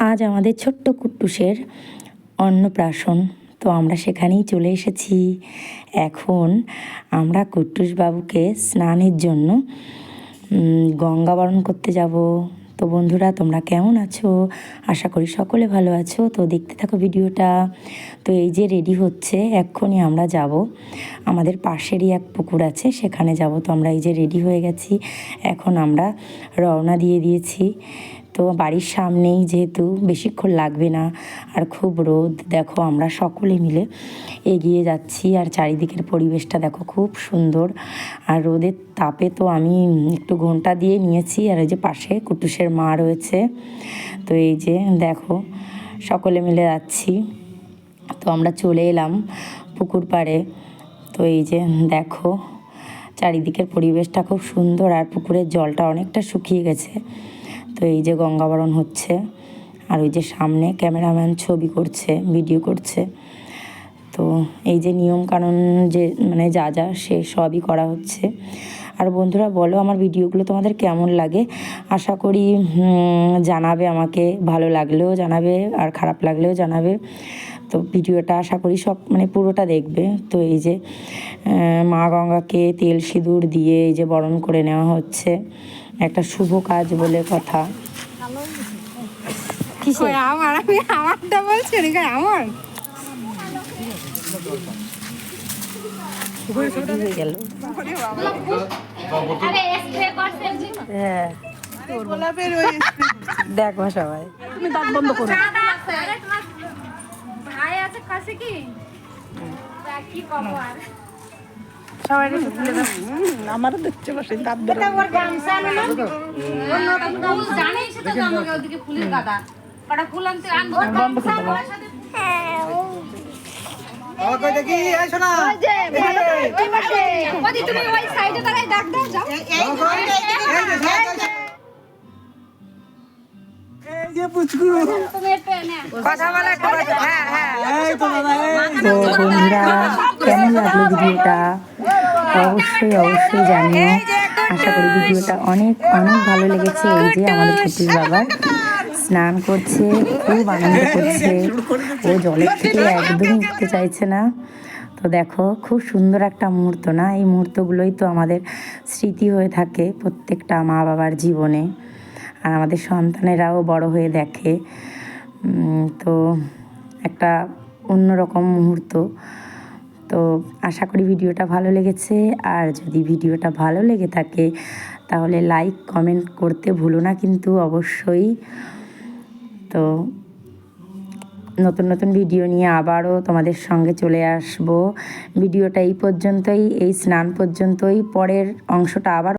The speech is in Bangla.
আজ আমাদের ছোট্ট কুট্টুসের অন্নপ্রাশন, তো আমরা সেখানেই চলে এসেছি। এখন আমরা কুট্টুস বাবুকে স্নানের জন্য গঙ্গাবরণ করতে যাব। তো বন্ধুরা, তোমরা কেমন আছো? আশা করি সকলে ভালো আছো। তো দেখতে থাকো ভিডিওটা। তো এই যে রেডি হচ্ছে, এক্ষুনি আমরা যাব। আমাদের পাশেরই এক পুকুর আছে, সেখানে যাব। তো আমরা এই যে রেডি হয়ে গেছি, এখন আমরা রওনা দিয়ে দিয়েছি। তো বাড়ির সামনেই, যেহেতু বেশিক্ষণ লাগবে না, আর খুব রোদ, দেখো আমরা সকলে মিলে এগিয়ে যাচ্ছি। আর চারিদিকের পরিবেশটা দেখো, খুব সুন্দর। আর রোদের তাপে তো আমি একটু ঘোমটা দিয়ে নিয়েছি। আর এই যে পাশে কুটুসের মা রয়েছে। তো এই যে দেখো, সকলে মিলে যাচ্ছি। তো আমরা চলে এলাম পুকুর পাড়ে। তো এই যে দেখো, চারিদিকের পরিবেশটা খুব সুন্দর, আর পুকুরের জলটা অনেকটা শুকিয়ে গেছে। তো এই যে গঙ্গাবরণ হচ্ছে, আর ওই যে সামনে ক্যামেরাম্যান ছবি করছে, ভিডিও করছে। তো এই যে নিয়মকানুন, যে মানে যা যা সে সবই করা হচ্ছে। আর বন্ধুরা, বলো আমার ভিডিওগুলো তোমাদের কেমন লাগে। আশা করি জানাবে আমাকে, ভালো লাগলেও জানাবে আর খারাপ লাগলেও জানাবে। তো ভিডিওটা আশা করি সব মানে পুরোটা দেখবে। তো এই যে মা গঙ্গাকে তেল সিঁদুর দিয়ে এই যে বরণ করে নেওয়া হচ্ছে, একটা শুভ কাজ বলে কথা। আমারটা বলছি আমার হয়ে গেল। হ্যাঁ, দেখো সবাই, তুমি দাঁত বন্ধ করো। ভাই আছে কাছে কি খবর? সবাই আমারও দেখতে পাচ্ছি দাঁত ধরে। জানিস তো আমাকে ওদিকে ফুলের গাদা কটা ফুল আনতে আনবো। বন্ধ করে দাও। তুমি ওই সাইডে দাঁড়াই ডাক দাও, যাও। তুমি একটু এনে কথা বলা একটু কথা। হ্যাঁ হ্যাঁ, এই তো দাদা, তো বন্ধুরা, কেমন লাগলো ভিডিওটা অবশ্যই অবশ্যই জানিও। আশা করি ভিডিওটা অনেক অনেক ভালো লেগেছে। এই যে আমাদের কুটুস বাবা স্নান করছে, খুব আনন্দ করছে। ও জলের থেকে একদমই উঠতে চাইছে না। তো দেখো, খুব সুন্দর একটা মুহূর্ত না? এই মুহূর্তগুলোই তো আমাদের স্মৃতি হয়ে থাকে প্রত্যেকটা মা বাবার জীবনে। আর আমাদের সন্তানেরাও বড় হয়ে দেখে। তো একটা অন্যরকম মুহূর্ত। তো আশা করি ভিডিওটা ভালো লেগেছে। আর যদি ভিডিওটা ভালো লেগে থাকে, তাহলে লাইক কমেন্ট করতে ভুলো না কিন্তু অবশ্যই। তো নতুন নতুন ভিডিও নিয়ে আবারও তোমাদের সঙ্গে চলে আসবো। ভিডিওটা এই পর্যন্তই, এই স্নান পর্যন্তই। পরের অংশটা আবার